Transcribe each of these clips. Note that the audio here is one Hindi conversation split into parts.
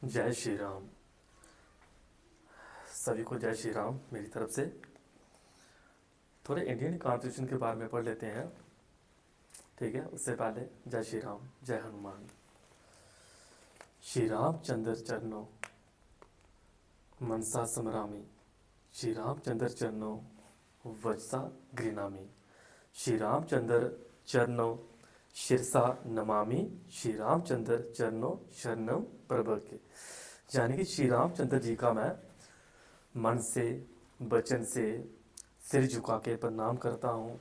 जय श्री राम। सभी को जय श्री राम मेरी तरफ से। थोड़े इंडियन कॉन्स्टिट्यूशन के बारे में पढ़ लेते हैं, ठीक है। उससे पहले जय श्री राम, जय हनुमान। श्री रामचंद्र चरणों मनसा समरामी, श्री रामचंद्र चरणों वजसा गृणामी, श्री रामचंद्र चरणों शिरसा नमामि, श्री रामचंद्र चरणों शरणम प्रपद्ये। यानी कि श्री रामचंद्र जी का मैं मन से वचन से सिर झुका के प्रणाम करता हूँ।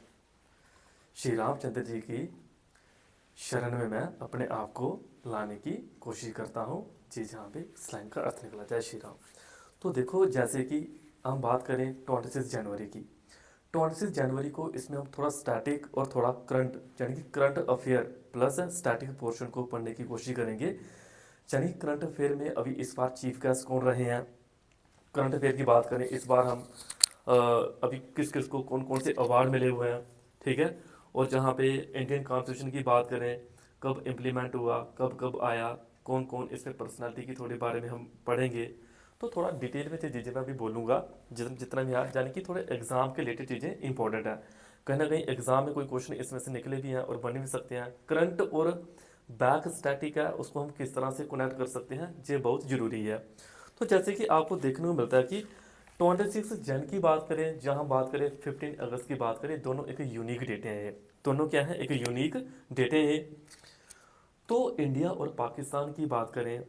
श्री रामचंद्र जी की शरण में मैं अपने आप को लाने की कोशिश करता हूँ। जी, जहाँ पे इस लाइन का अर्थ निकला, जय श्री राम। तो देखो, जैसे कि हम बात करें 26 जनवरी की, 26 जनवरी को इसमें हम थोड़ा स्टैटिक और थोड़ा करंट यानी कि current affair plus static portion को पढ़ने की कोशिश करेंगे। यानी करंट अफेयर में अभी इस बार चीफ गेस्ट कौन रहे हैं, करंट अफेयर की बात करें इस बार हम अभी किस किस को कौन कौन से अवार्ड मिले हुए हैं, ठीक है। और जहाँ पे इंडियन कॉन्स्टिट्यूशन की बात करें, कब इम्प्लीमेंट हुआ, कब कब आया, कौन कौन इसमें पर्सनालिटी की थोड़े बारे में हम पढ़ेंगे। तो थोड़ा डिटेल में चीज़ें मैं भी बोलूँगा जितना भी याद, यानी कि थोड़े एग्जाम के रिलेटेड चीज़ें इंपॉर्टेंट है। कहीं ना कहीं एग्जाम में कोई क्वेश्चन इसमें से निकले भी हैं और बन भी सकते हैं। करंट और बैक स्टैटिक है, उसको हम किस तरह से कनेक्ट कर सकते हैं, ये बहुत ज़रूरी है। तो जैसे कि आपको देखने को मिलता है कि 26 जन की बात करें, जहां बात करें 15 अगस्त की बात करें, दोनों एक यूनिक डेटे हैं। दोनों क्या है, एक यूनिक डेटे हैं। तो इंडिया और पाकिस्तान की बात करें,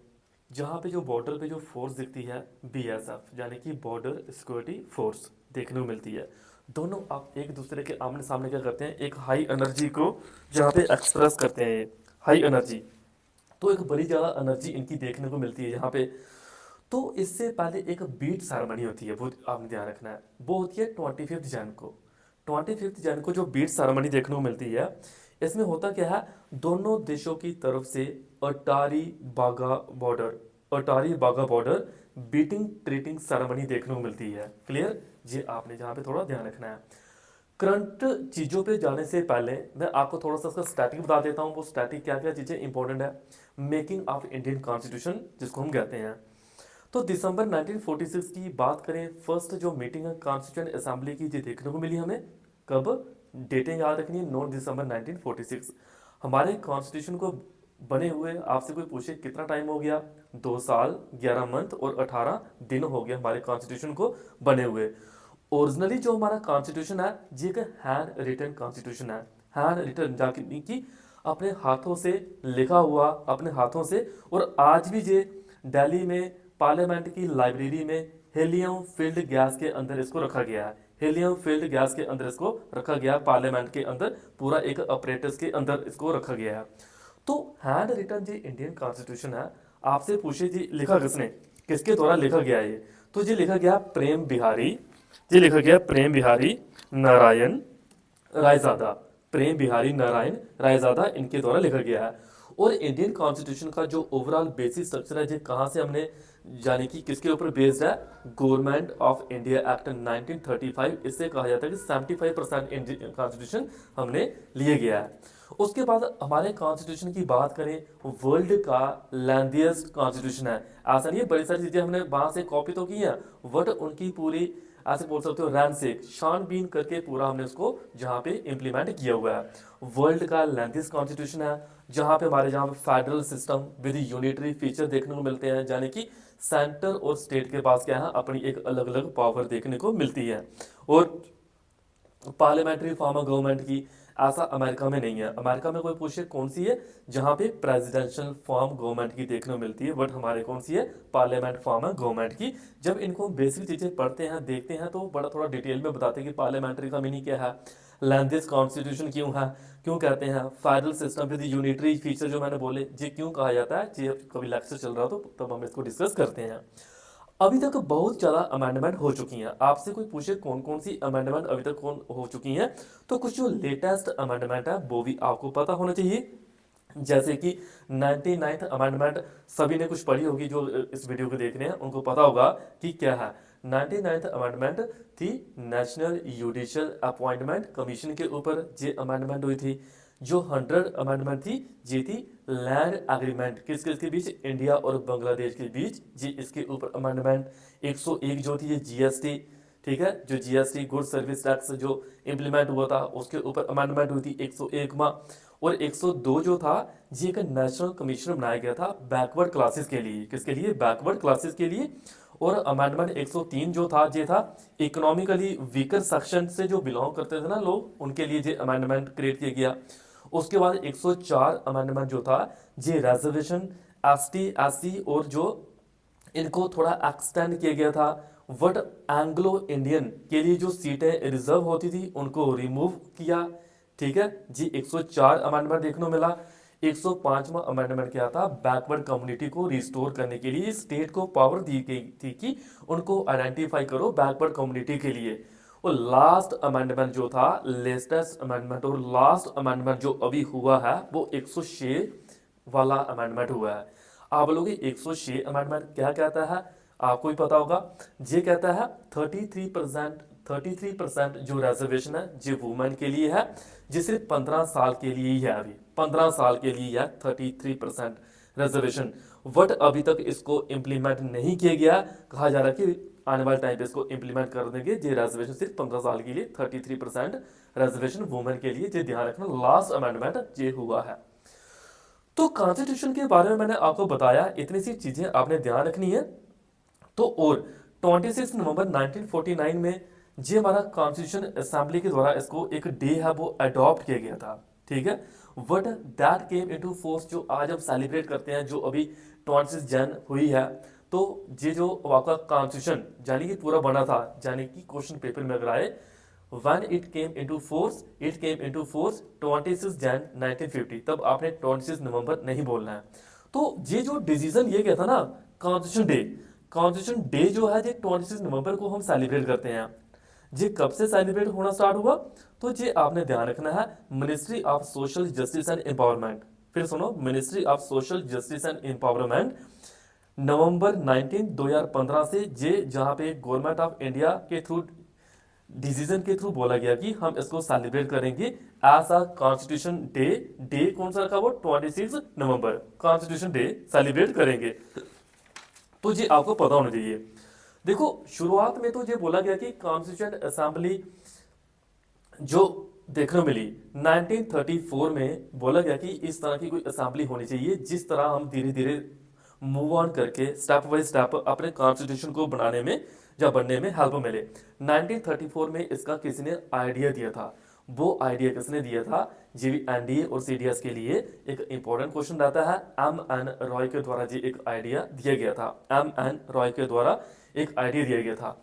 जहाँ पे जो बॉर्डर पे जो फोर्स दिखती है बीएसएफ यानी कि बॉर्डर सिक्योरिटी फोर्स देखने को मिलती है। दोनों आप एक दूसरे के आमने सामने क्या करते हैं, एक हाई एनर्जी को जहाँ पे एक्सप्रेस करते हैं, हाई एनर्जी। तो एक बड़ी ज़्यादा एनर्जी इनकी देखने को मिलती है यहाँ पे। तो इससे पहले एक बीट सेरेमनी होती है, वो आपने ध्यान रखना है। वो होती है 25 जन को। 25 जन को जो बीट सेरेमनी देखने को मिलती है, इसमें होता क्या है, दोनों देशों की तरफ से अटारी बागा बॉर्डर, अटारी बागा बॉर्डर बीटिंग ट्रीटिंग सेरेमनी देखने को मिलती है। क्लियर, ये आपने जहाँ पे थोड़ा ध्यान रखना है। करंट चीज़ों पे जाने से पहले मैं आपको थोड़ा सा उसका स्टैटिक बता देता हूँ। वो स्टैटिक क्या क्या चीज़ें इंपॉर्टेंट है। मेकिंग ऑफ इंडियन कॉन्स्टिट्यूशन जिसको हम कहते हैं। तो दिसंबर 1946 की बात करें, फर्स्ट जो मीटिंग है कॉन्स्टिट्यूएंट असेंबली की, ये देखने को मिली हमें कब, डेटें याद रखनी है, 9 दिसंबर 1946। हमारे कॉन्स्टिट्यूशन को बने हुए आपसे कोई पूछे कितना टाइम हो गया, 2 साल 11 मंथ और 18 दिन हो गया हमारे कॉन्स्टिट्यूशन को बने हुए। ओरिजिनली जो हमारा कॉन्स्टिट्यूशन है ये एक हैंड रिटन कॉन्स्टिट्यूशन है। हैंड रिटन जाके कि अपने हाथों से लिखा हुआ, अपने हाथों से। और आज भी ये दिल्ली में पार्लियामेंट की लाइब्रेरी में हेलियम फिल्ड गैस के अंदर इसको रखा गया है। हेलियम फिल्ड गैस के अंदर इसको रखा गया है, पार्लियामेंट के अंदर पूरा एक अपरेटस के अंदर इसको रखा गया है। तो हैंड रिटन जो इंडियन कॉन्स्टिट्यूशन है, आपसे पूछे जी लिखा किसने, किसके द्वारा लिखा गया है ये, तो ये लिखा गया प्रेम बिहारी, ये लिखा गया प्रेम बिहारी नारायण रायजादा, प्रेम बिहारी नारायण रायजादा, इनके द्वारा लिखा गया है। और इंडियन कॉन्स्टिट्यूशन का जो ओवरऑल बेसिक स्ट्रक्चर है, ये कहाँ से हमने, यानी कि किसके ऊपर बेस्ड है, गवर्नमेंट ऑफ इंडिया एक्ट 1935। इससे कहा जाता है कि 75% इंडियन कॉन्स्टिट्यूशन हमने लिए गया है। उसके बाद हमारे कॉन्स्टिट्यूशन की बात करें, वर्ल्ड का लेंथीएस्ट कॉन्स्टिट्यूशन है। ऐसा नहीं है, बड़ी सारी चीजें हमने वहां से कॉपी तो की हैं, बट उनकी पूरी ऐसे बोल सकते हो रैन से छानबीन करके पूरा हमने उसको जहाँ पे इम्प्लीमेंट किया हुआ है। वर्ल्ड का लेंथीएस्ट कॉन्स्टिट्यूशन है, जहाँ पे हमारे जहाँ पे federal system with unitary feature देखने को मिलते हैं, यानी कि सेंटर और स्टेट के पास क्या है, अपनी एक अलग अलग पावर देखने को मिलती है। और पार्लियामेंट्री फॉर्म ऑफ गवर्नमेंट की ऐसा अमेरिका में नहीं है। अमेरिका में कोई पूछे कौन सी है, जहां पे प्रेसिडेंशियल फॉर्म गवर्नमेंट की देखने को मिलती है, बट हमारे कौन सी है, पार्लियामेंट फॉर्म है गवर्नमेंट की। जब इनको बेसिक चीजें पढ़ते हैं देखते हैं तो बड़ा थोड़ा डिटेल में बताते हैं कि पार्लियामेंट्री का मीनिंग क्या है, लेंथीएस्ट कॉन्स्टिट्यूशन क्यों है, क्यों कहते हैं, federal system with unitary feature जो मैंने बोले ये क्यों कहा जाता है, ये कभी लेक्चर चल रहा हो तो तब हम इसको डिस्कस करते हैं। अभी तक बहुत ज़्यादा अमेंडमेंट हो चुकी हैं। आपसे कोई पूछे कौन कौन सी अमेंडमेंट अभी तक कौन हो चुकी हैं, तो कुछ जो लेटेस्ट अमेंडमेंट है वो भी आपको पता होना चाहिए। जैसे कि 99th अमेंडमेंट सभी ने कुछ पढ़ी होगी, जो इस वीडियो को देख रहे हैं उनको पता होगा कि क्या है। 99th अमेंडमेंट थी नेशनल जुडिशियल अपॉइंटमेंट कमीशन के ऊपर ये अमेंडमेंट हुई थी। जो 100 अमेंडमेंट थी ये थी लैंड एग्रीमेंट किसके बीच, इंडिया और बांग्लादेश के बीच, जी इसके ऊपर अमेंडमेंट। 101 जो थी ये जीएसटी, ठीक है, जो जीएसटी गुड सर्विस टैक्स जो इम्प्लीमेंट हुआ था उसके ऊपर अमेंडमेंट हुई थी 101 में। और 102 जो था ये एक नेशनल कमीशन बनाया गया था बैकवर्ड क्लासेस के लिए, किसके लिए, बैकवर्ड क्लासेस के लिए। और अमेंडमेंट 103 जो था ये था इकोनॉमिकली वीकर सेक्शन से जो बिलोंग करते थे ना लोग, उनके लिए ये अमेंडमेंट क्रिएट किया गया। उसके बाद 104 अमेंडमेंट जो था ये रिजर्वेशन एसटी एससी और जो इनको थोड़ा एक्सटेंड किया गया था। वट एंग्लो इंडियन के लिए जो सीटें रिजर्व होती थी उनको रिमूव किया, ठीक है जी। 104 अमेंडमेंट देखने को मिला। 105वां अमेंडमेंट क्या था, बैकवर्ड कम्युनिटी को रिस्टोर करने के लिए स्टेट को पावर दी गई थी कि उनको आइडेंटिफाई करो बैकवर्ड कम्युनिटी के लिए। और लास्ट अमेंडमेंट जो था, लेटेस्ट अमेंडमेंट और लास्ट अमेंडमेंट जो अभी हुआ है वो 106 वाला अमेंडमेंट हुआ है। आप बोलोगे 106 अमेंडमेंट क्या कहता है, आपको ही पता होगा। ये कहता है 33% जो रिजर्वेशन है ये वुमेन के लिए है, जो सिर्फ 15 साल के लिए ही है, अभी 15 साल के लिए है 33% रिजर्वेशन। बट अभी तक इसको इम्प्लीमेंट नहीं किया गया, कहा जा रहा है कि आने वाले टाइम पे इसको इम्प्लीमेंट कर देंगे। ये रिजर्वेशन सिर्फ 15 साल के लिए 33% रिजर्वेशन वुमेन के लिए, ये ध्यान रखना। लास्ट अमेंडमेंट ये हुआ है। तो कॉन्स्टिट्यूशन के बारे में मैंने आपको बताया, इतनी सी चीजें आपने ध्यान रखनी है। तो और 26 नवंबर 1949 में ये हमारा कॉन्स्टिट्यूशन असेंबली के द्वारा इसको एक डे है वो अडॉप्ट किया गया था, ठीक है। What that came into force जो आज हम सेलिब्रेट करते हैं, जो अभी 26 जन हुई है। तो ये जो आपका कॉन्स्टिट्यूशन यानी कि पूरा बना था, यानी कि क्वेश्चन पेपर में अगर आए when it came into force 26 जन 1950, तब आपने 26 नवंबर नहीं बोलना है। तो ये जो डिसीजन ये गया था ना, कॉन्स्टिट्यूशन डे जो है ये 26 नवंबर को हम सेलिब्रेट करते हैं। ये कब से सेलिब्रेट होना स्टार्ट हुआ, तो ये आपने ध्यान रखना है, ministry of social justice and empowerment, फिर सुनो, ministry of social justice and empowerment November 2015 से ये जहां पे गवर्नमेंट ऑफ इंडिया के थ्रू डिसीजन के थ्रू बोला गया कि हम इसको सेलिब्रेट करेंगे as a constitution day. Day कौन सा रखा, वो 26 नवंबर कॉन्स्टिट्यूशन डे सेलिब्रेट करेंगे। तो ये आपको पता होना चाहिए। देखो शुरुआत में तो ये बोला गया कि कॉन्स्टिट्यूशन असेंबली जो देखने को मिली 1934 में, बोला गया कि इस तरह की कोई असेंबली होनी चाहिए जिस तरह हम धीरे धीरे मूव ऑन करके स्टेप बाय स्टेप अपने कॉन्स्टिट्यूशन को बनाने में या बनने में हेल्प मिले। 1934 में इसका किसी ने आइडिया दिया था। वो आइडिया किसने दिया था, जीवी एनडीए और सीडीएस के लिए एक इंपॉर्टेंट क्वेश्चन रहता है। एम.एन. रॉय के द्वारा जी एक आइडिया दिया गया था, एम.एन. रॉय के द्वारा एक आइडिया दिया गया था।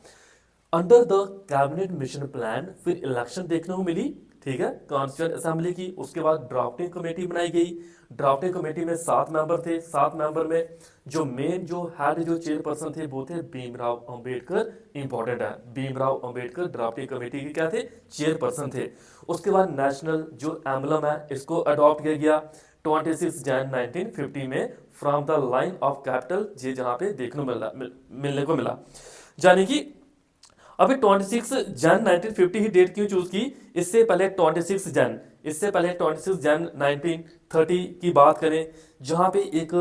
Under the cabinet mission plan फिर इलेक्शन देखने को मिली, ठीक है, कॉन्स्टिट्यूएंट असेंबली की। उसके बाद ड्राफ्टिंग कमेटी बनाई गई। ड्राफ्टिंग कमेटी में 7 मेंबर थे। 7 मेंबर में जो मेन जो हेड जो चेयरपर्सन थे वो थे भीमराव अंबेडकर। इंपॉर्टेंट है, भीमराव अंबेडकर ड्राफ्टिंग कमेटी के क्या थे, चेयरपर्सन थे। उसके बाद नेशनल जो एम्बलम है इसको अडॉप्ट किया गया 26 जन 1950 में from the line of capital, ये जहां पे देखने मिलने को मिला। यानी कि अभी 26 जन 1950 ही डेट क्यों चूज की, इससे पहले 26 जन 1930 की बात करें, जहां पे एक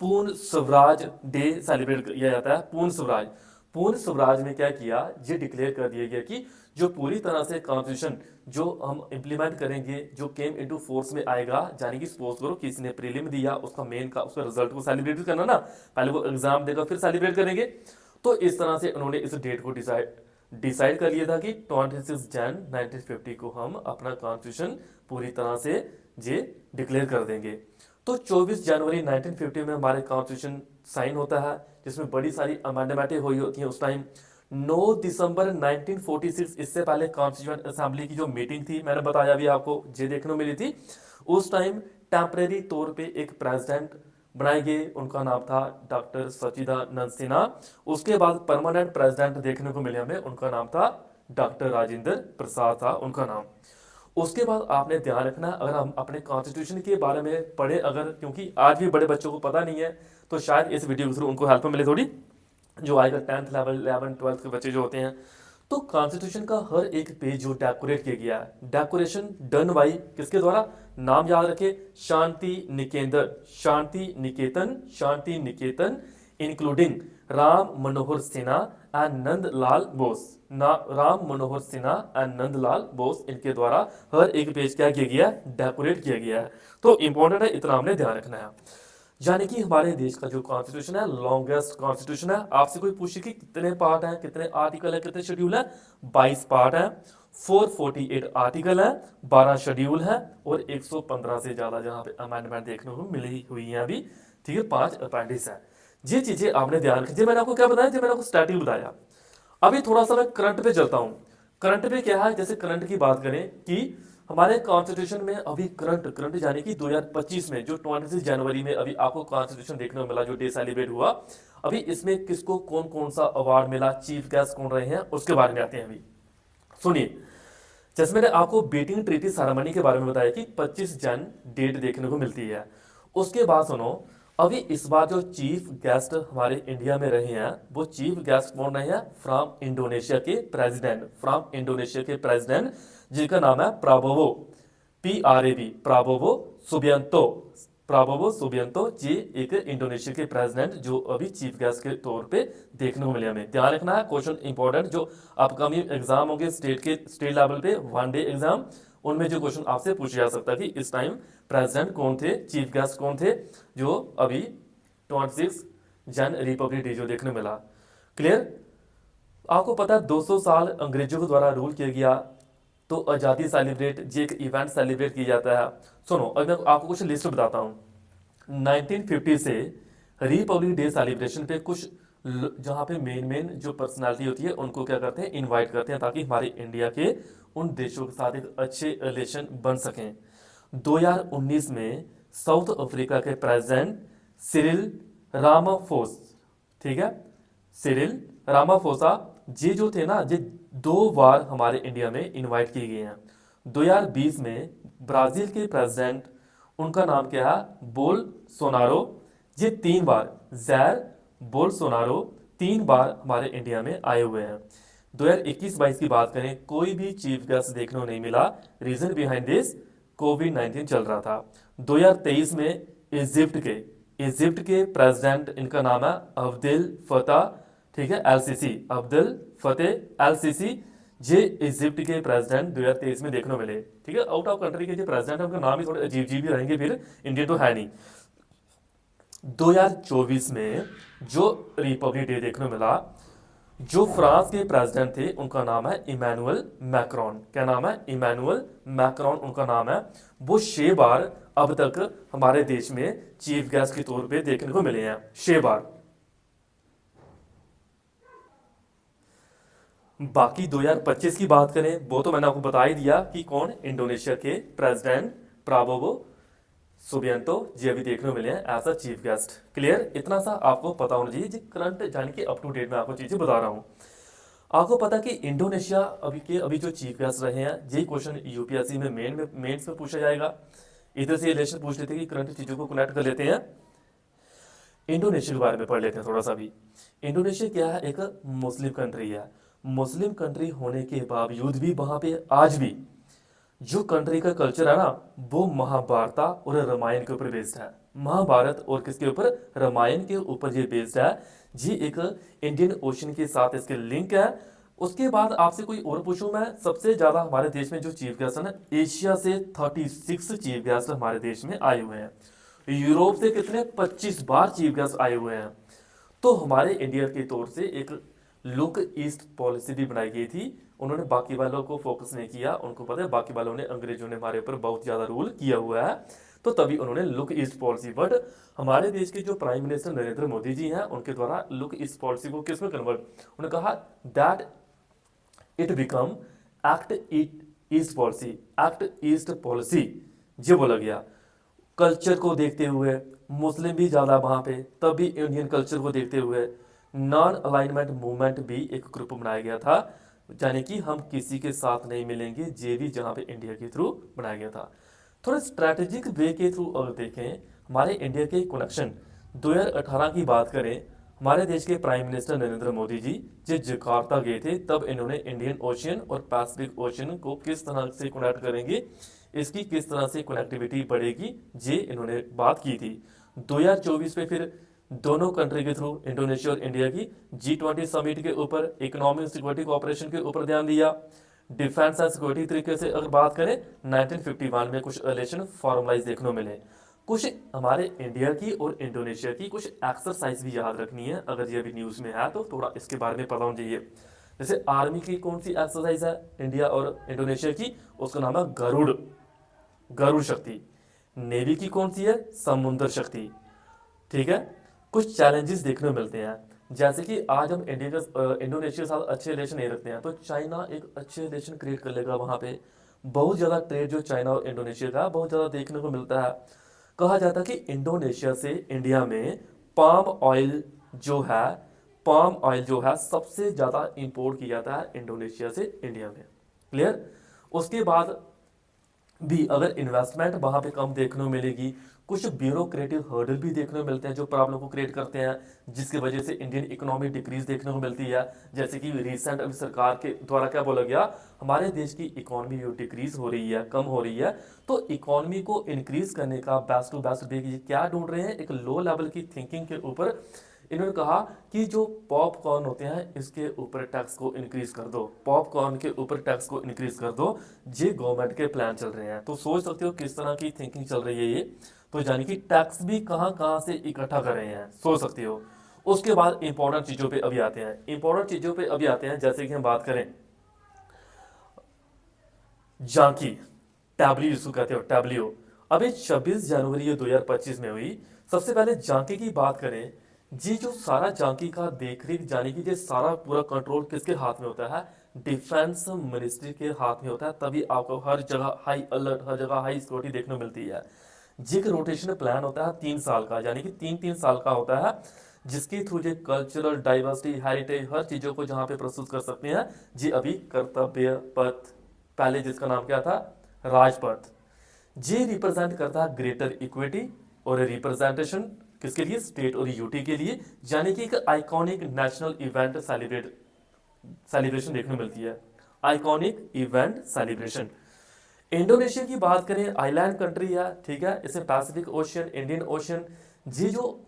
पूर्ण स्वराज डे सेलिब्रेट किया जाता है। पूर्ण स्वराज में क्या किया, ये डिक्लेयर कर दिया गया कि जो पूरी तरह से कॉन्स्टिट्यूशन जो हम इंप्लीमेंट करेंगे, जो केम इनटू फोर्स में आएगा, यानी कि सपोज करो किसी ने प्रीलिम दिया, उसका मेन का उसका रिजल्ट को सेलिब्रेट करना ना, पहले वो एग्जाम देगा फिर सेलिब्रेट करेंगे। तो इस तरह से उन्होंने इस डेट को डिसाइड कर लिया था कि 26 जन 1950 को हम अपना कॉन्स्टिट्यूशन पूरी तरह से ये डिक्लेयर कर देंगे। तो 24 जनवरी 1950 में हमारे कॉन्स्टिट्यूशन साइन होता है, जिसमें बड़ी सारी अमेंडमेंटें हुई होती हैं उस टाइम। 9 दिसंबर 1946, इससे पहले कॉन्स्टिट्यूएंट असेंबली की जो मीटिंग थी, मैंने बताया भी आपको, ये देखने को मिली थी। उस टाइम टेम्परेरी तौर पे एक प्रेसिडेंट बनाए गए, उनका नाम था डॉक्टर सच्चिदानंद सिन्हा। उसके बाद परमानेंट प्रेसिडेंट देखने को मिले हमें, उनका नाम था डॉक्टर राजेंद्र प्रसाद था उनका नाम। उसके बाद आपने ध्यान रखना, अगर हम अपने कॉन्स्टिट्यूशन के बारे में पढ़े अगर, क्योंकि आज भी बड़े बच्चों को पता नहीं है, तो शायद इस वीडियो के थ्रू उनको हेल्प मिले थोड़ी, जो आएगा 10th लेवल 11th 12th के बच्चे जो होते हैं। तो कॉन्स्टिट्यूशन का हर एक पेज जो डेकोरेट किया गया है, डेकोरेशन डन बाई किसके द्वारा, नाम याद रखे, शांति निकेतन, शांति निकेतन, शांति निकेतन, इंक्लूडिंग राम मनोहर सिन्हा एंड नंदलाल बोस, ना राम मनोहर सिन्हा एंड नंदलाल बोस, इनके द्वारा हर एक पेज क्या किया गया, डेकोरेट किया गया है। तो इंपॉर्टेंट है, इतना हमने ध्यान रखना है। यानी कि हमारे देश का जो कॉन्स्टिट्यूशन है लॉन्गेस्ट कॉन्स्टिट्यूशन है। आपसे कोई पूछे कि कितने पार्ट हैं, कितने आर्टिकल है, कितने शेड्यूल है, 22 पार्ट है, 448 आर्टिकल है, 12 शेड्यूल है और 115 से ज्यादा जहां पे अमेंडमेंट देखने को मिली हुई है अभी, ठीक है, 5 अपेंडिक्स है। ये चीजें आपने ध्यान रखी। मैंने आपको क्या बताया, मैंने आपको स्टैटिक बताया। अभी थोड़ा सा मैं करंट पे चलता हूँ। करंट पे क्या है, जैसे करंट की बात करें कि हमारे कॉन्स्टिट्यूशन में अभी करंट करंट यानी कि 2025 में जो 26 जनवरी में अभी आपको कॉन्स्टिट्यूशन देखने को मिला, जो डे सेलिब्रेट हुआ, अभी इसमें किसको कौन कौन सा अवार्ड मिला, चीफ गेस्ट कौन रहे हैं, उसके बारे में आते हैं। अभी सुनिए, जैसे मैंने आपको बेटिंग ट्रीटी सेरेमनी के बारे में बताया कि 25 जन डेट देखने को मिलती है। उसके बाद सुनो, अभी इस बार जो चीफ गेस्ट हमारे इंडिया में रहे हैं, वो चीफ गेस्ट कौन रहे हैं, फ्रॉम इंडोनेशिया के प्रेसिडेंट, फ्रॉम इंडोनेशिया के प्रेसिडेंट जिनका नाम है Prabowo, PRAB, Prabowo Subianto, Prabowo Subianto, ji एक इंडोनेशिया के प्रेसिडेंट जो अभी चीफ गेस्ट के तौर पे देखने को मिले। हमें ध्यान रखना है, क्वेश्चन इंपॉर्टेंट जो अपकमिंग एग्जाम होंगे स्टेट लेवल पे, 1 डे एग्जाम, उनमें जो क्वेश्चन आपसे पूछा जा सकता है कि इस टाइम प्रेसिडेंट कौन थे, चीफ गेस्ट कौन थे, जो अभी 26 जन रिपब्लिक डे जो देखने मिला। क्लियर? आपको पता है 200 साल अंग्रेजों के द्वारा रूल किया गया, तो आज़ादी सेलिब्रेट जो एक इवेंट सेलिब्रेट किया जाता है। सुनो, अब मैं आपको कुछ लिस्ट बताता हूँ। 1950 से रिपब्लिक डे सेलिब्रेशन पे कुछ जहाँ पे मेन जो पर्सनालिटी होती है उनको क्या करते हैं, इनवाइट करते हैं, ताकि हमारे इंडिया के उन देशों के साथ एक अच्छे रिलेशन बन सकें। 2019 में साउथ अफ्रीका के प्रेसिडेंट सिरिल रामाफोस, ठीक है, सिरिल रामाफोसा जी जो थे ना, जी 2 बार हमारे इंडिया में इनवाइट किए गए हैं। 2020 में ब्राजील के प्रेसिडेंट, उनका नाम क्या है, बोल सोनारो, ये 3 बार, जैर बोल सोनारो 3 बार हमारे इंडिया में आए हुए हैं। 2021-22 की बात करें, कोई भी चीफ गेस्ट देखने को नहीं मिला। रीजन बिहाइंड दिस, कोविड-19 चल रहा था। 2023 में इजिप्ट के प्रेसिडेंट, इनका नाम है अब्देल फतेह, ठीक है, LCC, अब्दुल फतेह LCC, ये इजिप्ट के प्रेसिडेंट 2023 में देखने को मिले। ठीक है, आउट ऑफ कंट्री के जो प्रेसिडेंट है उनका नाम ही थोड़े अजीब अजीब ही रहेंगे, फिर इंडियन तो है नहीं। 2024 में जो रिपब्लिक डे देखने को मिला, जो फ्रांस के प्रेसिडेंट थे उनका नाम है इमैनुअल मैक्रॉन। क्या नाम है, इमैनुअल मैक्रॉन उनका नाम है। वो 6 बार अब तक हमारे देश में चीफ गेस्ट के तौर पे देखने को मिले हैं, 6 बार। बाकी 2025 की बात करें, वो तो मैंने आपको बता ही दिया कि कौन, इंडोनेशिया के प्रेसिडेंट प्राबोवो सुबियांतो जी अभी देखने को मिले हैं as a chief guest. Clear? इतना सा आपको पता होना चाहिए, जी करंट यानी कि अप टू डेट में आपको चीजें बता रहा हूँ। आपको पता कि इंडोनेशिया अभी जो चीफ गेस्ट रहे हैं, यही क्वेश्चन यूपीएससी में मेंस में पूछा जाएगा। इधर से रिलेशन पूछ लेते हैं कि करंट चीजों को कनेक्ट कर लेते हैं। इंडोनेशिया के बारे में पढ़ लेते हैं थोड़ा सा भी। इंडोनेशिया क्या है, एक मुस्लिम कंट्री है। मुस्लिम कंट्री होने के बावजूद भी वहां पे आज भी जो कंट्री का कल्चर है ना, वो महाभारत और रामायण के ऊपर बेस्ड है। महाभारत और किसके ऊपर, रामायण के ऊपर ये बेस्ड है जी। एक इंडियन ओशन के साथ इसके लिंक है। उसके बाद आपसे कोई और पूछूं मैं, सबसे ज्यादा हमारे देश में जो चीफ गेस्ट है ना, एशिया से 36 चीफ गेस्ट हमारे देश में आए हुए हैं। यूरोप से कितने, 25 बार चीफ गेस्ट आए हुए हैं। तो हमारे इंडिया के तौर से एक लुक ईस्ट पॉलिसी भी बनाई गई थी। उन्होंने बाकी वालों को फोकस नहीं किया, उनको पता है बाकी वालों ने, अंग्रेजों ने हमारे ऊपर बहुत ज्यादा रूल किया हुआ है, तो तभी उन्होंने लुक ईस्ट पॉलिसी। बट हमारे देश के जो प्राइम मिनिस्टर नरेंद्र मोदी जी हैं, उनके द्वारा लुक ईस्ट पॉलिसी को किसमें कन्वर्ट, उन्होंने कहा that it become act east policy, act east policy ये बोला गया। कल्चर को देखते हुए, मुस्लिम भी ज्यादा वहां पे, तभी इंडियन कल्चर को देखते हुए नॉन अलाइनमेंट मूवमेंट भी एक ग्रुप बनाया गया था, यानी कि हम किसी के साथ नहीं मिलेंगे, जे भी जहां पे इंडिया के थ्रू बनाया गया था। थोड़ा स्ट्रैटेजिक वे के थ्रू अगर देखें हमारे इंडिया के कनेक्शन, 2018 की बात करें, हमारे देश के प्राइम मिनिस्टर नरेंद्र मोदी जी जब जकार्ता गए थे तब इन्होंने इंडियन ओशियन और पैसिफिक ओशियन को किस तरह से कनेक्ट करेंगे, इसकी किस तरह से कनेक्टिविटी बढ़ेगी, ये इन्होंने बात की थी। 2024 में फिर दोनों कंट्री के थ्रू इंडोनेशिया और इंडिया की G20 समिट के ऊपर इकोनॉमिक सिक्योरिटी कोऑपरेशन के ऊपर ध्यान दिया। डिफेंस एंड सिक्योरिटी तरीके से अगर बात करें 1951 में कुछ रिलेशन फॉर्मलाइज देखने को मिले। कुछ हमारे इंडिया की और इंडोनेशिया की कुछ एक्सरसाइज भी याद रखनी है, अगर ये अभी न्यूज़ में है तो थोड़ा इसके बारे में पता होना चाहिए। जैसे आर्मी की कौन सी एक्सरसाइज है इंडिया और इंडोनेशिया की, उसका नाम है गरुड़, गरुड़ शक्ति। नेवी की कौन सी है, समुद्र शक्ति। ठीक है, कुछ चैलेंजेस देखने को मिलते हैं, जैसे कि आज हम इंडोनेशिया के साथ अच्छे रिलेशन नहीं रखते हैं तो चाइना एक अच्छे रिलेशन क्रिएट कर लेगा। वहाँ पे बहुत ज़्यादा ट्रेड जो चाइना और इंडोनेशिया का बहुत ज़्यादा देखने को मिलता है। कहा जाता है कि इंडोनेशिया से इंडिया में पाम ऑयल जो है सबसे ज़्यादा इंपोर्ट किया जाता है इंडोनेशिया से इंडिया में। क्लियर। उसके बाद भी अगर इन्वेस्टमेंट वहाँ पे कम देखने को मिलेगी, कुछ ब्यूरोक्रेटिक हर्डल भी देखने को मिलते हैं जो प्रॉब्लम को क्रिएट करते हैं, जिसकी वजह से इंडियन इकोनॉमी डिक्रीज देखने को मिलती है। जैसे कि रिसेंट अभी सरकार के द्वारा क्या बोला गया, हमारे देश की इकोनॉमी जो डिक्रीज हो रही है, कम हो रही है, तो इकोनॉमी को इंक्रीज करने का बेस्ट टू बेस्ट वे क्या ढूंढ रहे हैं, एक लो लेवल की थिंकिंग के ऊपर इन्होंने कहा कि जो पॉपकॉर्न होते हैं इसके ऊपर टैक्स को इंक्रीज कर दो, पॉपकॉर्न के ऊपर टैक्स को इंक्रीज कर दो। ये गवर्नमेंट के प्लान चल रहे हैं, तो सोच सकते हो किस तरह की थिंकिंग चल रही है ये। तो यानी कि टैक्स भी कहाँ कहाँ से इकट्ठा कर रहे हैं, सोच सकते हो। उसके बाद इंपॉर्टेंट चीजों पे अभी आते हैं, इंपॉर्टेंट चीजों पे अभी आते हैं, जैसे कि हम बात करें झांकी, टैब्ल्यू जिसको कहते हो टैब्ल्यू, अभी 26 जनवरी 2025 में हुई। सबसे पहले झांकी की बात करें, जी जो सारा झांकी का देख रेख जाने की, ये सारा पूरा कंट्रोल किसके हाथ में होता है, डिफेंस मिनिस्ट्री के हाथ में होता है। तभी आपको हर जगह हाई अलर्ट, हर जगह हाई सिक्योरिटी देखने को मिलती है। जी का रोटेशन प्लान होता है 3 साल का, यानी कि 3-3 साल का होता है, जिसके थ्रू ये कल्चरल डाइवर्सिटी, हेरिटेज, हर चीजों को जहाँ पे प्रस्तुत कर सकते हैं। जी अभी कर्तव्य पथ, पहले जिसका नाम क्या था, राजपथ। ये रिप्रेजेंट करता है ग्रेटर इक्विटी और रिप्रेजेंटेशन किसके लिए, स्टेट और यूटी के लिए, यानी कि एक आइकॉनिक नेशनल इवेंट सेलिब्रेशन देखने को मिलती है, आइकॉनिक इवेंट सेलिब्रेशन। इंडोनेशिया की बात करें, आइलैंड कंट्री है, ठीक है, इसमें पैसिफिक ओशियन, इंडियन ओशियन। जी जो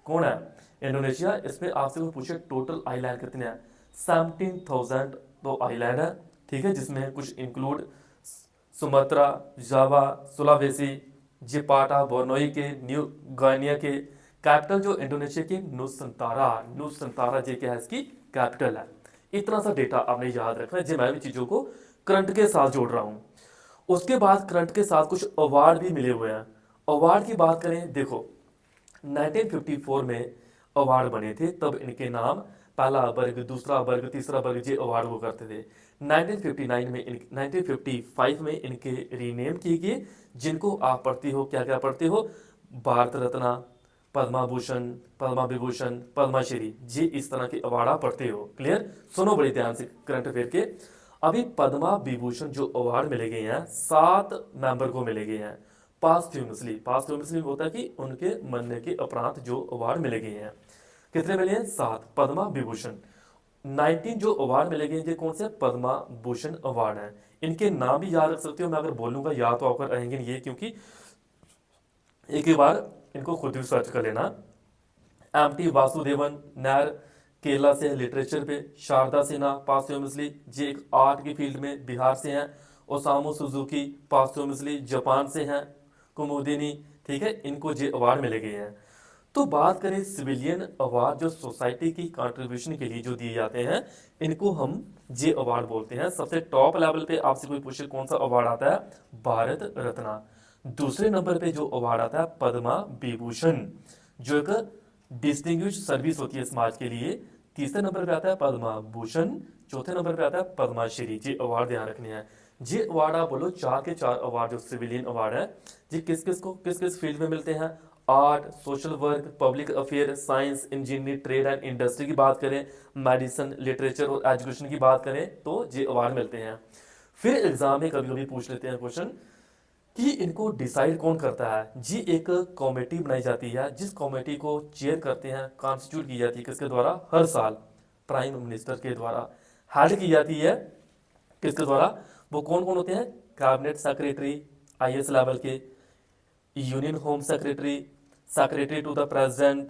कौन है इंडोनेशिया, इसमें आपसे कोई पूछे टोटल आइलैंड कितने हैं, 17,000 तो आइलैंड है, ठीक है, जिसमें कुछ इंक्लूड सुमात्रा, जावा, सुलावेसी, जिपाटा, बोर्नोई के, न्यू गाइनिया के। कैपिटल जो इंडोनेशिया की नुसंतारा, नुसंतारा जी क्या है, इसकी कैपिटल है। इतना सा डेटा आपने याद रखना है, जी मैं भी चीजों को करंट के साथ जोड़ रहा हूं। उसके बाद करंट के साथ कुछ अवार्ड भी मिले हुए हैं। अवार्ड की बात करें, देखो 1954 में अवार्ड बने थे, तब इनके नाम पहला वर्ग, दूसरा वर्ग, तीसरा वर्ग, ये अवार्ड वो करते थे। 1955 में इनके रीनेम किए गए, जिनको आप पढ़ती हो, क्या क्या पढ़ते हो, भारत रत्न, पद्मा भूषण, पद्मा विभूषण, पद्माश्री, जी इस तरह के अवार्ड आप पढ़ते हो। क्लियर, सुनो बड़े ध्यान से करंट अफेयर के। अभी पद्मा विभूषण जो अवार्ड मिले गए हैं 7 मेंबर को मिले गए हैं, पास्ट्यूमसली। पास्ट्यूमसली होता है कि उनके मरने के उपरांत जो अवार्ड मिले गए हैं, कितने मिले हैं, 7 पद्मा विभूषण। 19 जो अवार्ड मिले गए, ये कौन से पद्मा भूषण अवार्ड हैं। इनके नाम भी याद रख सकते हो, मैं अगर बोलूंगा याद तो आपको रहेंगे ये, क्योंकि एक ही बार इनको खुद ही सर्च कर लेना। एम.टी. वासुदेवन नायर, केरला से लिटरेचर पे, शारदा सिन्हा पास्ट्यूमसली, जे एक आर्ट की फील्ड में बिहार से हैं, ओसामू सुजुकी पास्ट्यूमसली जापान से हैं, कुमुदिनी, ठीक है, इनको जे अवार्ड मिले गए हैं। तो बात करें सिविलियन अवार्ड जो सोसाइटी की कंट्रीब्यूशन के लिए जो दिए जाते हैं, इनको हम जे अवार्ड बोलते हैं। सबसे टॉप लेवल पे आपसे कोई पूछे कौन सा अवार्ड आता है, भारत रत्न। दूसरे नंबर पे जो अवार्ड आता है पद्मा विभूषण, जो एक डिस्टिंग्विश सर्विस होती है समाज के लिए। तीसरे नंबर पे आता है पद्मा भूषण, चौथे नंबर पे आता है पद्माश्री। जी अवार्ड ध्यान रखने हैं। जी अवार्ड आप बोलो 4 के 4 अवार्ड जो सिविलियन अवार्ड है, जी किस किस को किस किस फील्ड में मिलते हैं, art, social work, public affair, science, engineering, trade and industry की बात करें, मेडिसिन, लिटरेचर और एजुकेशन की बात करें, तो ये अवार्ड मिलते हैं। फिर एग्जाम में कभी कभी पूछ लेते हैं क्वेश्चन कि इनको डिसाइड कौन करता है जी। एक कमेटी बनाई जाती है, जिस कमेटी को चेयर करते हैं, कॉन्स्टिट्यूट की जाती है किसके द्वारा, हर साल प्राइम मिनिस्टर के द्वारा। हेड की जाती है किसके द्वारा, वो कौन कौन होते हैं, कैबिनेट सेक्रेटरी आईएएस लेवल के, union home secretary, secretary to the president,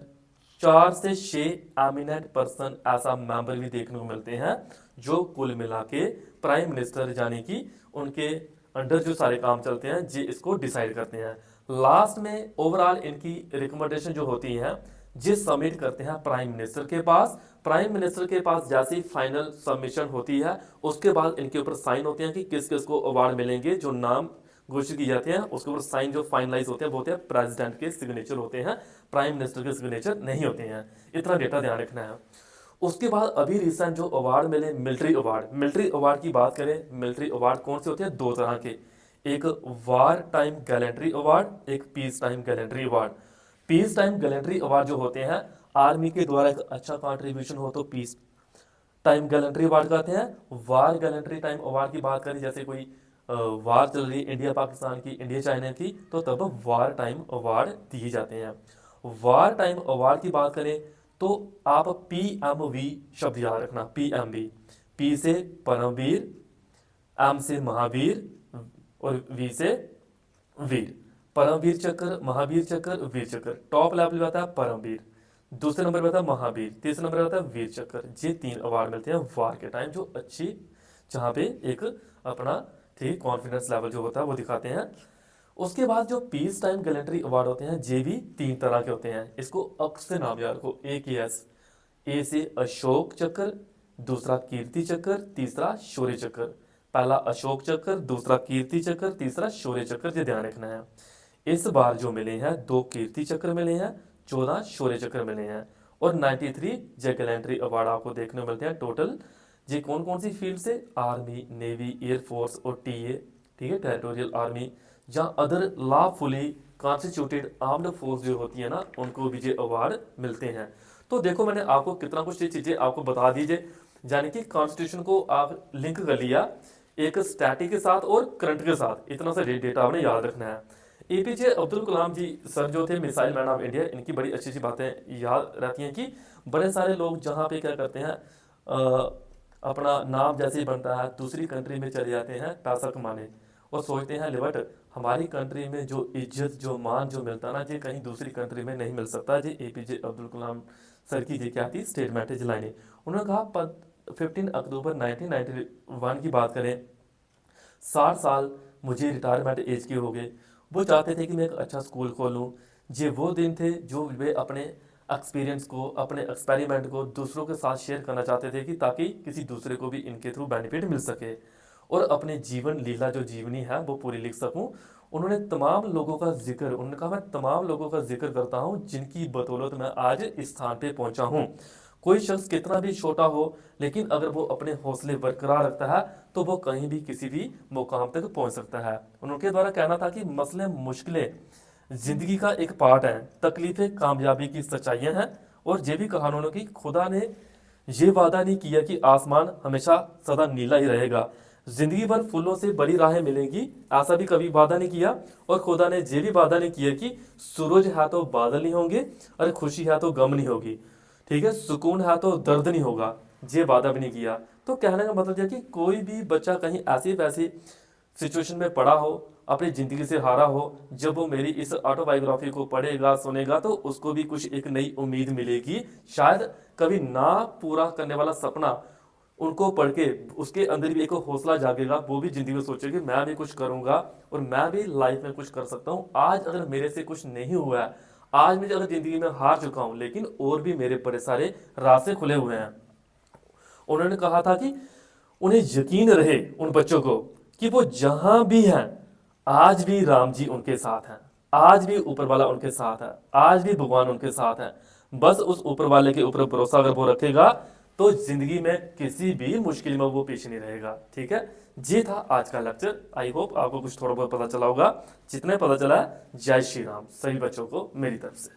4 से 6 एमिनेंट पर्सन ऐसा मेंबर भी देखने को मिलते हैं, जो कुल मिला के प्राइम मिनिस्टर यानी कि उनके अंडर जो सारे काम चलते हैं जी, इसको डिसाइड करते हैं। लास्ट में ओवरऑल इनकी रिकमेंडेशन जो होती है जी सबमिट करते हैं प्राइम मिनिस्टर के पास। प्राइम मिनिस्टर के पास जैसी फाइनल सबमिशन होती है उसके बाद इनके ऊपर साइन होते हैं कि किस किस को अवार्ड मिलेंगे। जो नाम घोषित किए जाते हैं उसके ऊपर साइन जो फाइनलाइज होते हैं वो होते हैं प्रेसिडेंट के सिग्नेचर होते हैं, प्राइम मिनिस्टर के सिग्नेचर नहीं होते हैं। इतना डेटा ध्यान रखना है। उसके बाद अभी रिसेंट जो अवार्ड मिले मिलिट्री अवार्ड, मिलिट्री अवार्ड की बात करें, मिलिट्री अवार्ड कौन से होते हैं, 2 तरह के, एक वार टाइम गैलेंट्री अवार्ड, एक peace time gallantry award. Peace time gallantry award जो होते हैं आर्मी के द्वारा एक अच्छा कंट्रीब्यूशन हो तो पीस टाइम गैलेंट्री अवार्ड कहते हैं। वार गैलेंट्री टाइम अवार्ड की बात करें, जैसे कोई वार चल रही है इंडिया पाकिस्तान की, इंडिया चाइना की, तो तब वार टाइम अवार्ड दिए जाते हैं। वार टाइम अवार्ड की बात करें तो आप PMV शब्द याद रखना, PMV, पी से परमवीर, एम से महावीर और वी से वीर। परमवीर चक्र, महावीर चक्र, वीर चक्र। टॉप लेवल पे आता है परमवीर, दूसरे नंबर पे आता है महावीर, तीसरे नंबर पे आता है वीर चक्र। ये 3 अवार्ड मिलते हैं वार के टाइम, जो अच्छी जहाँ पे एक अपना ठीक कॉन्फिडेंस लेवल जो होता है वो दिखाते हैं। उसके बाद जो पीस टाइम गैलेंट्री अवार्ड होते हैं ये भी 3 तरह के होते हैं। इसको अक्स से नाम याद रखो, AKS। ए से अशोक चक्र, दूसरा कीर्ति चक्र, तीसरा शौर्य चक्र। पहला अशोक चक्र, दूसरा कीर्ति चक्र, तीसरा शौर्य चक्र, ये ध्यान रखना है। इस बार जो मिले हैं 2 कीर्ति चक्र मिले हैं, 14 शौर्य चक्र मिले हैं और 93 जे गैलेंट्री अवार्ड आपको देखने को मिलते हैं टोटल। ये कौन कौन सी फील्ड से, आर्मी, नेवी, एयरफोर्स और TA, ठीक है, टेरिटोरियल आर्मी, जहाँ other lawfully constituted armed force जो होती है ना, उनको भी ये अवार्ड मिलते हैं। तो देखो मैंने आपको कितना कुछ ये चीज़ें आपको बता दीजिए, यानी कि कॉन्स्टिट्यूशन को आप लिंक कर लिया एक स्टैटिक के साथ और करंट के साथ, इतना सा डेटा आपने याद रखना है। APJ अब्दुल कलाम जी सर जो थे मिसाइल मैन ऑफ इंडिया, इनकी बड़ी अच्छी अच्छी बातें याद रहती हैं कि बड़े सारे लोग जहाँ पे क्या करते हैं अपना नाम जैसे ही बनता है दूसरी कंट्री में चले जाते हैं पैसा कमाने और सोचते हैं लिबट हमारी कंट्री में जो इज्जत जो मान जो मिलता ना ये कहीं दूसरी कंट्री में नहीं मिल सकता। ये APJ अब्दुल कलाम सर की ये क्या थी स्टेटमेंट है लाइनें। उन्होंने कहा 15 अक्टूबर 1991 की बात करें, 60 साल मुझे रिटायरमेंट एज के हो गए। वो चाहते थे कि मैं एक अच्छा स्कूल खोलूँ। ये वो दिन थे जो वे अपने एक्सपीरियंस को, अपने एक्सपेरिमेंट को दूसरों के साथ शेयर करना चाहते थे कि ताकि किसी दूसरे को भी इनके थ्रू बेनिफिट मिल सके और अपने जीवन लीला जो जीवनी है वो पूरी लिख सकूं। उन्होंने तमाम लोगों का जिक्र, उन्होंने कहा मैं तमाम लोगों का जिक्र करता हूं जिनकी बदौलत मैं आज इस स्थान पे पहुंचा हूं। कोई शख्स कितना भी छोटा हो लेकिन अगर वो अपने हौसले बरकरार रखता है तो वो कहीं भी किसी भी मुकाम तक पहुंच सकता है। उनके द्वारा कहना था कि मसले मुश्किलें जिंदगी का एक पार्ट है, तकलीफें कामयाबी की सच्चाइयां हैं। और ये भी कहा उन्होंने कि खुदा ने ये वादा नहीं किया कि आसमान हमेशा सदा नीला ही रहेगा, जिंदगी भर फूलों से बड़ी राहें मिलेंगी, ऐसा भी कभी वादा नहीं किया। और खुदा ने ये भी वादा नहीं किया कि सूरज है तो बादल नहीं होंगे और खुशी है तो गम नहीं होगी, ठीक है, सुकून है तो दर्द नहीं होगा, ये वादा भी नहीं किया। तो कहने का मतलब यह कि कोई भी बच्चा कहीं ऐसी वैसी सिचुएशन में पड़ा हो, अपनी ज़िंदगी से हारा हो, जब वो मेरी इस ऑटोबायोग्राफी को पढ़ेगा सुनेगा तो उसको भी कुछ एक नई उम्मीद मिलेगी। शायद कभी ना पूरा करने वाला सपना उनको पढ़ के उसके अंदर भी एक हौसला जागेगा, वो भी ज़िंदगी में सोचेगा मैं भी कुछ करूँगा और मैं भी लाइफ में कुछ कर सकता हूँ। आज अगर मेरे से कुछ नहीं हुआ है, आज मैं अगर ज़िंदगी में हार चुका हूँ, लेकिन और भी मेरे बड़े सारे रास्ते खुले हुए हैं। उन्होंने कहा था कि उन्हें यकीन रहे उन बच्चों को कि वो जहां भी हैं आज भी राम जी उनके साथ हैं, आज भी ऊपर वाला उनके साथ है, आज भी भगवान उनके साथ है। बस उस ऊपर वाले के ऊपर भरोसा अगर वो रखेगा तो जिंदगी में किसी भी मुश्किल में वो पीछे नहीं रहेगा। ठीक है, ये था आज का लेक्चर। आई होप आपको कुछ थोड़ा बहुत पता चला होगा। जितने पता चला है, जय श्री राम सभी बच्चों को मेरी तरफ से।